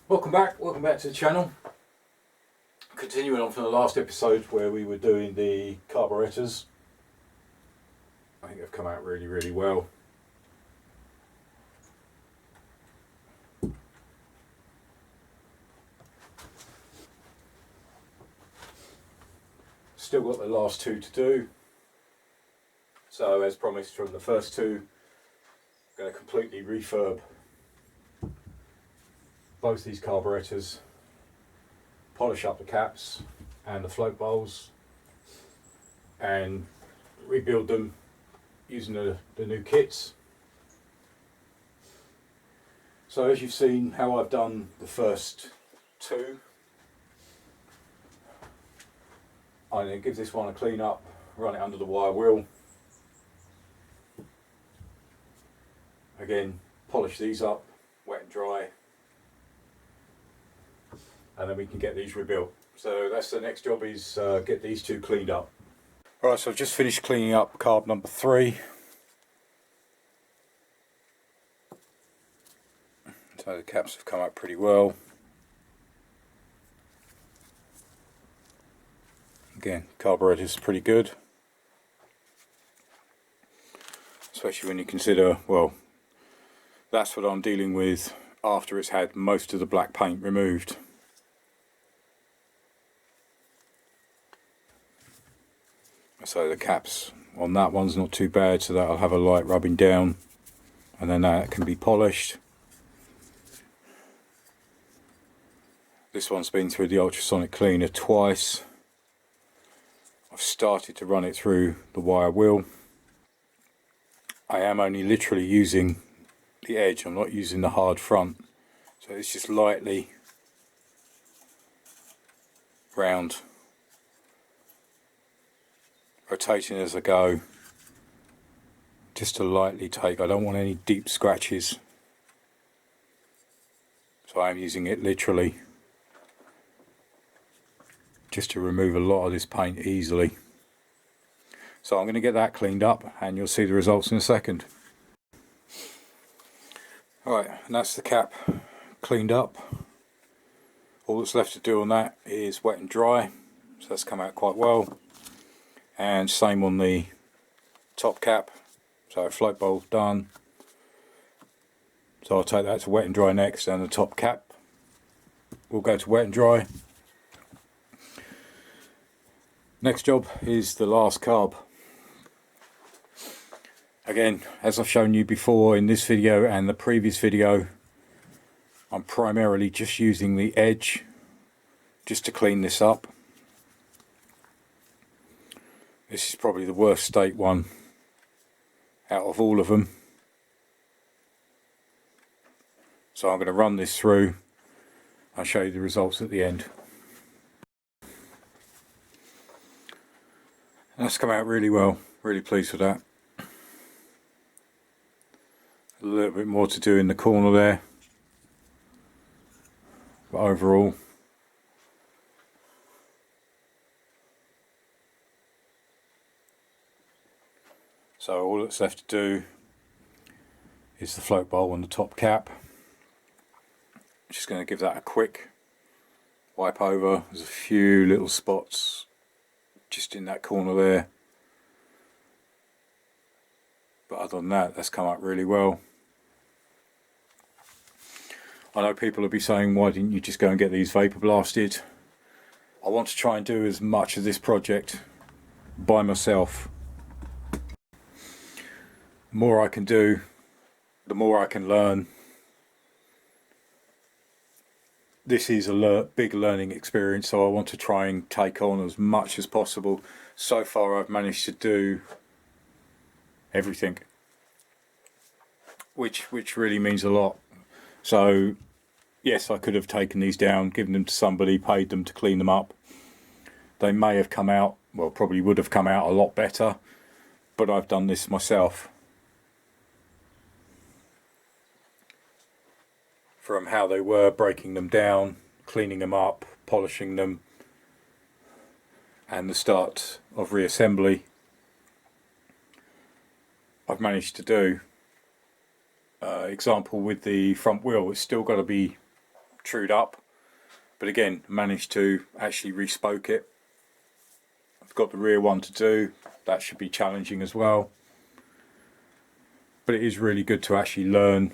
Welcome back to the channel. Continuing on from the last episode where we were doing the carburetors. I think they've come out really well. Still got the last two to do. So as promised from the first two, I'm going to completely refurb both these carburetors, polish up the caps and the float bowls and rebuild them using the new kits. So as you've seen how I've done the first two, I'm going to give this one a clean up, run it under the wire wheel. Again, polish these up, wet and dry, and then we can get these rebuilt. So that's the next job, is get these two cleaned up. Right, so I've just finished cleaning up carb number 3. So the caps have come out pretty well. Again, carburetor is pretty good, especially when you consider, well, that's what I'm dealing with after it's had most of the black paint removed. So the caps on that one's not too bad, so that'll have a light rubbing down and then that can be polished. This one's been through the ultrasonic cleaner twice. I've started to run it through the wire wheel. I am only literally using the edge, I'm not using the hard front, so it's just lightly round, rotating as I go, just to lightly take. I don't want any deep scratches, so I'm using it literally just to remove a lot of this paint easily. So I'm going to get that cleaned up and you'll see the results in a second. Alright, and that's the cap cleaned up. All that's left to do on that is wet and dry, so that's come out quite well. And same on the top cap, so float bowl done. So I'll take that to wet and dry next, and the top cap will go to wet and dry. Next job is the last carb. Again, as I've shown you before in this video and the previous video, I'm primarily just using the edge just to clean this up. This is probably the worst state one out of all of them. So I'm going to run this through. I'll show you the results at the end. That's come out really well, really pleased with that. A little bit more to do in the corner there, but overall so all that's left to do is the float bowl and the top cap. Just going to give that a quick wipe over. There's a few little spots just in that corner there, but other than that, that's come out really well. I know people will be saying, why didn't you just go and get these vapor blasted? I want to try and do as much of this project by myself. The more I can do, the more I can learn. This is a big learning experience, so I want to try and take on as much as possible. So far I've managed to do everything, which really means a lot. So yes, I could have taken these down, given them to somebody, paid them to clean them up. They may have come out, well, probably would have come out a lot better, but I've done this myself. From how they were, breaking them down, cleaning them up, polishing them, and the start of reassembly, I've managed to do. Example with the front wheel, it's still got to be trued up, but again managed to actually respoke it. I've got the rear one to do, that should be challenging as well, but it is really good to actually learn,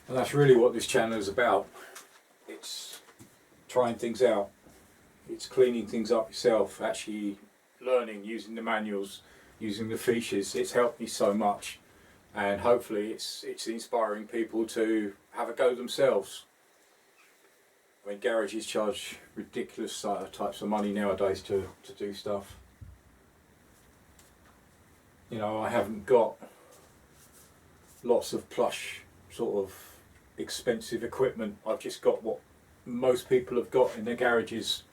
and that's really what this channel is about. It's trying things out, it's cleaning things up yourself, actually learning, using the manuals, using the features. It's helped me so much, and hopefully it's inspiring people to have a go themselves. I mean, garages charge ridiculous types of money nowadays to do stuff. You know, I haven't got lots of plush sort of expensive equipment. I've just got what most people have got in their garages.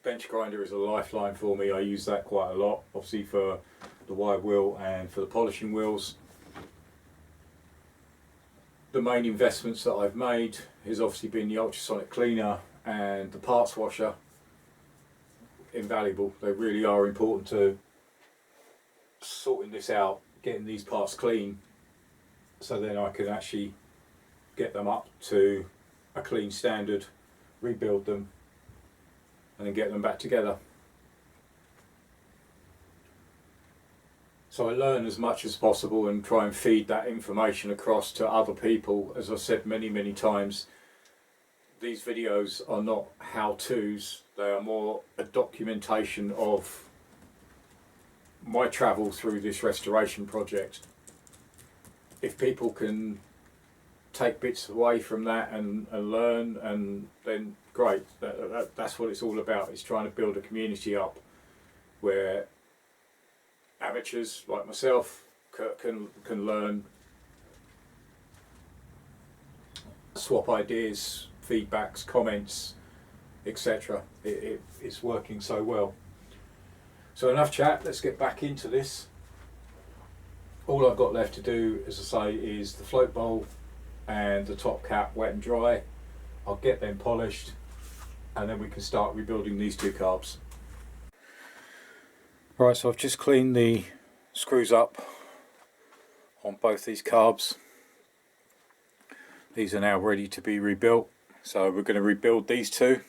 Bench grinder is a lifeline for me. I use that quite a lot, obviously for the wire wheel and for the polishing wheels. The main investments that I've made has obviously been the ultrasonic cleaner and the parts washer. Invaluable. They really are important to sorting this out, getting these parts clean, so then I can actually get them up to a clean standard, rebuild them, and then get them back together. So I learn as much as possible and try and feed that information across to other people. As I've said many times, these videos are not how-tos, they are more a documentation of my travel through this restoration project. If people can take bits away from that and learn, and then great. That's what it's all about. It's trying to build a community up where amateurs like myself can learn, swap ideas, feedbacks, comments, etc. It's working so well. So enough chat, let's get back into this. All I've got left to do, as I say, is the float bowl and the top cap wet and dry. I'll get them polished and then we can start rebuilding these two carbs. Right, so I've just cleaned the screws up on both these carbs. These are now ready to be rebuilt, so we're going to rebuild these two.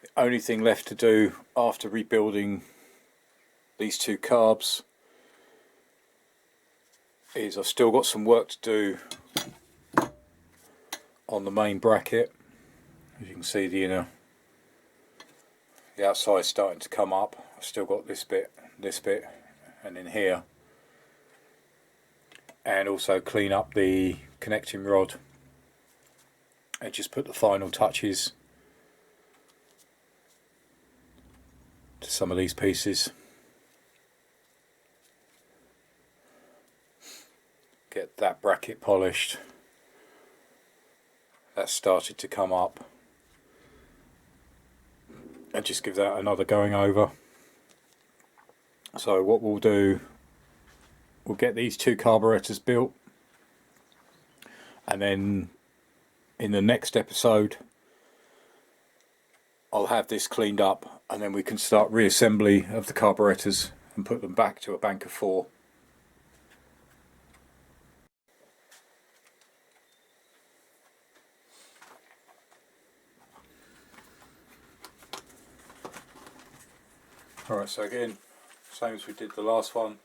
The only thing left to do after rebuilding these two carbs is I've still got some work to do on the main bracket. As you can see, the outside starting to come up. I've still got this bit, and in here, and also clean up the connecting rod and just put the final touches to some of these pieces. Get that bracket polished. That started to come up, and just give that another going over. So what we'll do, we'll get these two carburetors built, and then in the next episode I'll have this cleaned up, and then we can start reassembly of the carburetors and put them back to a bank of 4. Alright, so again, same as we did the last one.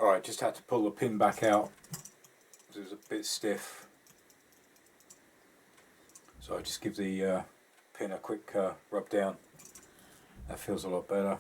Right, just had to pull the pin back out because it was a bit stiff. So I just give the pin a quick rub down. That feels a lot better.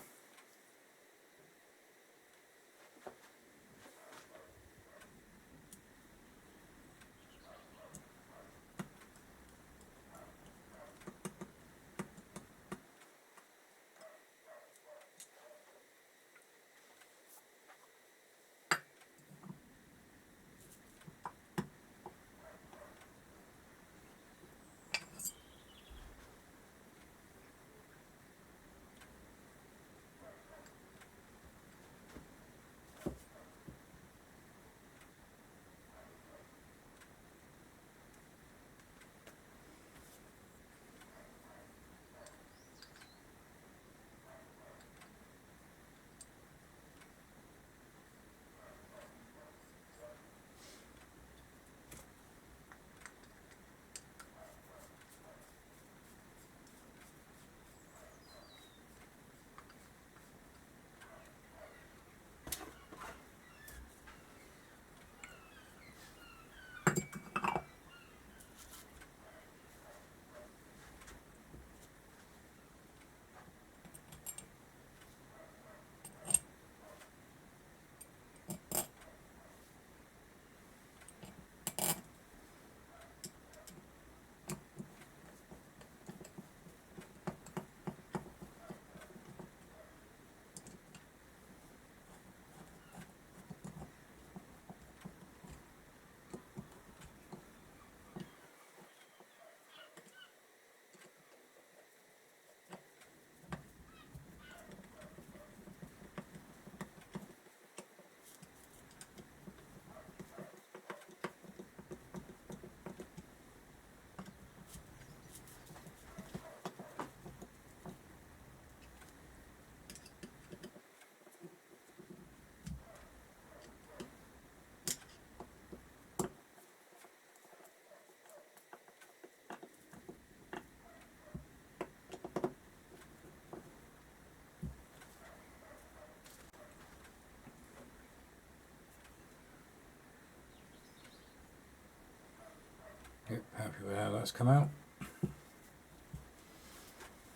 Yep, happy with how that's come out.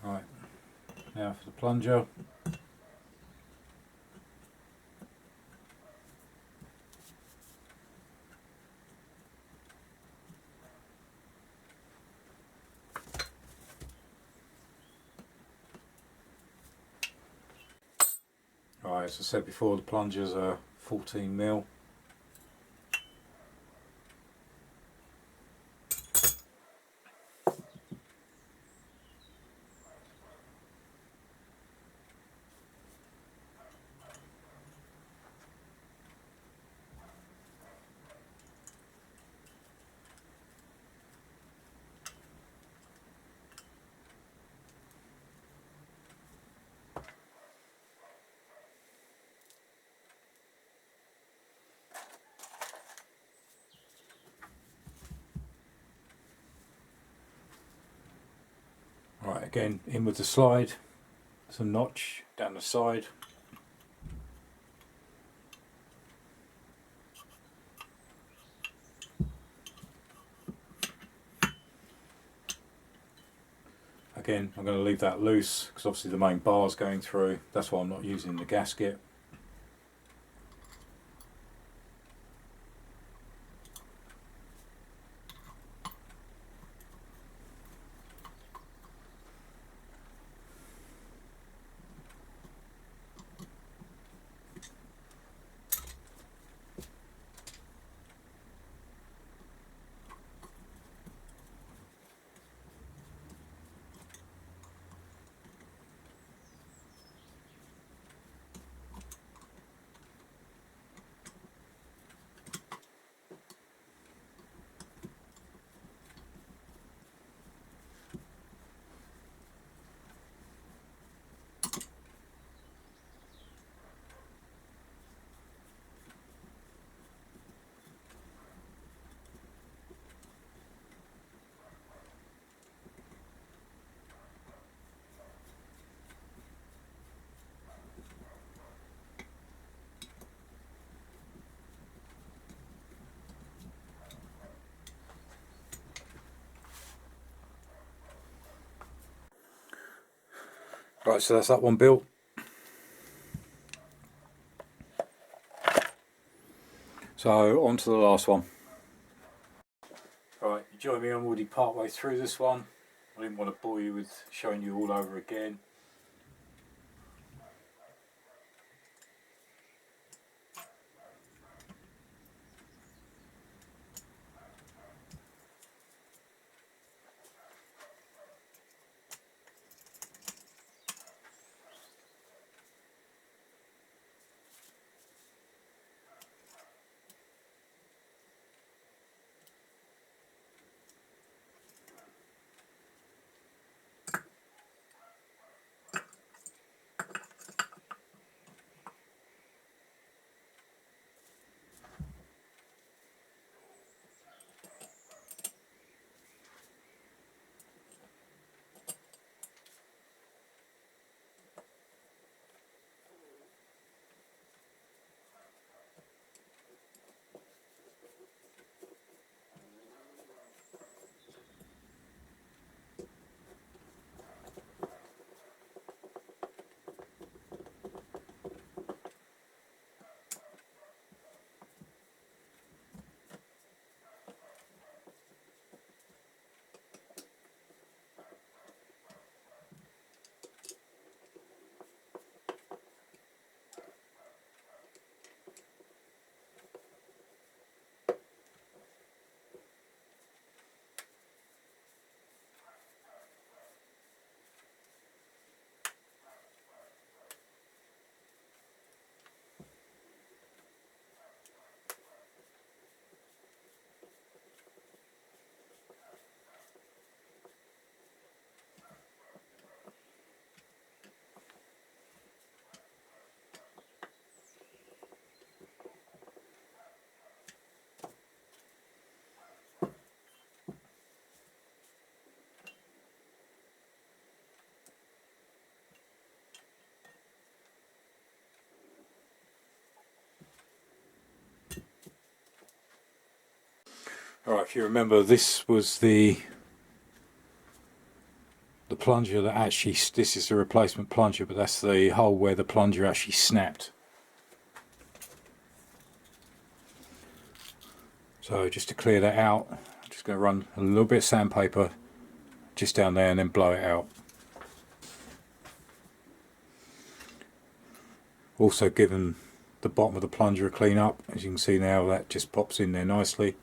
Right, now for the plunger. Right, as I said before, the plungers are 14mm. Right, again, in with the slide, some notch down the side. Again, I'm going to leave that loose because obviously the main bar's going through. That's why I'm not using the gasket. Right, so that's that one built. So on to the last one. Right, you join me, I'm already part way through this one. I didn't want to bore you with showing you all over again. Alright, if you remember, this was the plunger that actually, this is the replacement plunger, but that's the hole where the plunger actually snapped. So just to clear that out, I'm just going to run a little bit of sandpaper just down there and then blow it out. Also given the bottom of the plunger a clean up. As you can see now, that just pops in there nicely.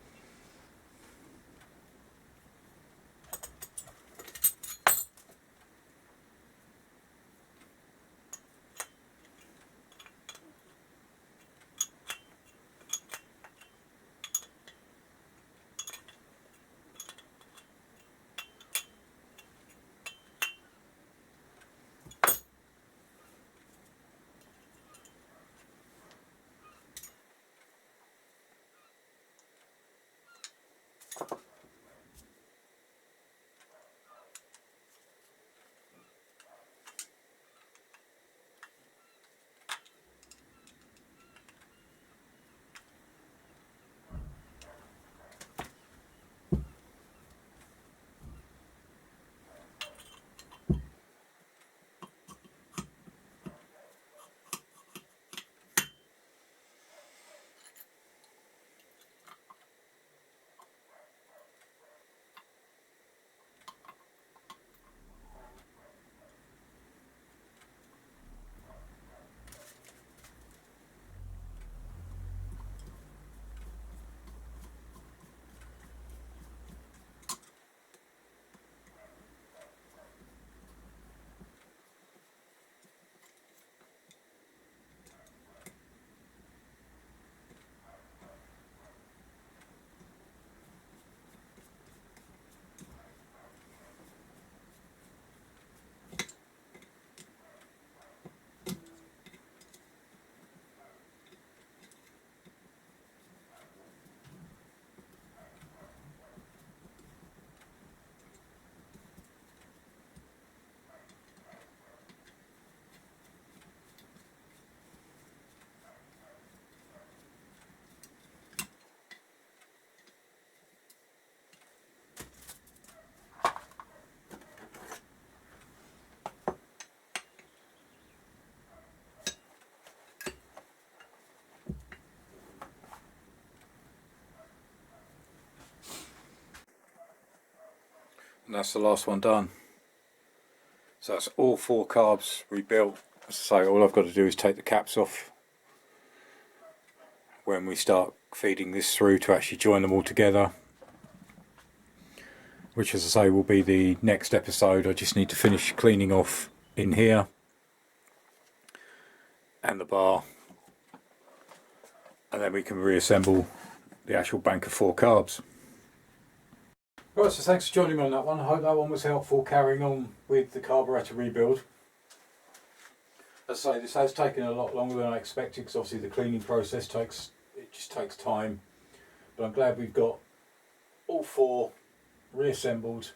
and that's the last one done. So that's all 4 carbs rebuilt. As I say, all I've got to do is take the caps off when we start feeding this through to actually join them all together, which, as I say, will be the next episode. I just need to finish cleaning off in here and the bar, and then we can reassemble the actual bank of 4 carbs. Right, so thanks for joining me on that one. I hope that one was helpful carrying on with the carburetor rebuild. As I say, this has taken a lot longer than I expected, because obviously the cleaning process just takes time. But I'm glad we've got all 4 reassembled.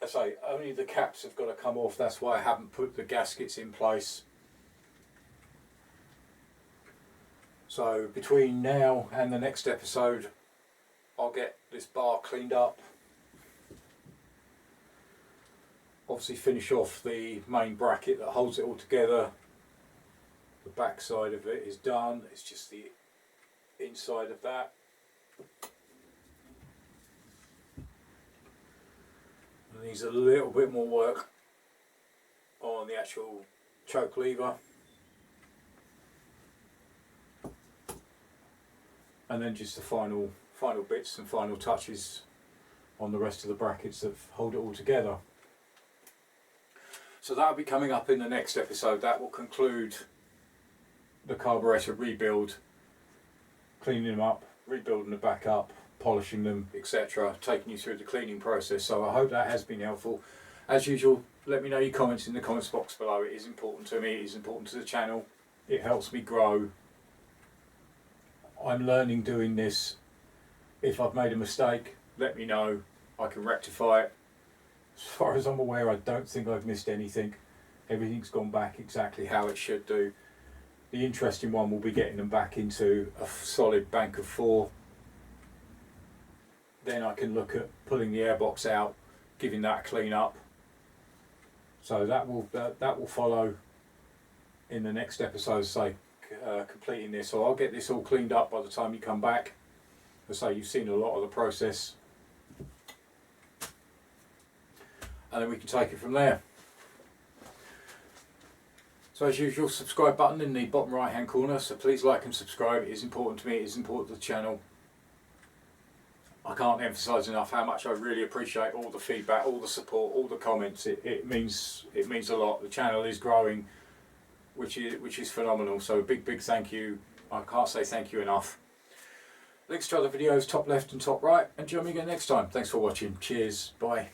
As I say, only the caps have got to come off. That's why I haven't put the gaskets in place. So between now and the next episode, I'll get this bar cleaned up. Obviously finish off the main bracket that holds it all together. The back side of it is done. It's just the inside of that. And needs a little bit more work on the actual choke lever. And then just the final bits and final touches on the rest of the brackets that hold it all together. So that'll be coming up in the next episode. That will conclude the carburetor rebuild, cleaning them up, rebuilding them back up, polishing them, etc., taking you through the cleaning process. So I hope that has been helpful. As usual, let me know your comments in the comments box below. It is important to me, it is important to the channel, it helps me grow. I'm learning doing this. If I've made a mistake, let me know. I can rectify it. As far as I'm aware, I don't think I've missed anything. Everything's gone back exactly how it should do. The interesting one will be getting them back into a solid bank of 4. Then I can look at pulling the airbox out, giving that a clean up. So that will follow in the next episode, say, completing this. So I'll get this all cleaned up by the time you come back. As I say, you've seen a lot of the process, and then we can take it from there. So as usual, subscribe button in the bottom right hand corner, so please like and subscribe. It is important to me, it is important to the channel. I can't emphasise enough how much I really appreciate all the feedback, all the support, all the comments. It means a lot. The channel is growing, which is phenomenal. So a big thank you. I can't say thank you enough. Links to other videos top left and top right, and join me again next time. Thanks for watching. Cheers. Bye.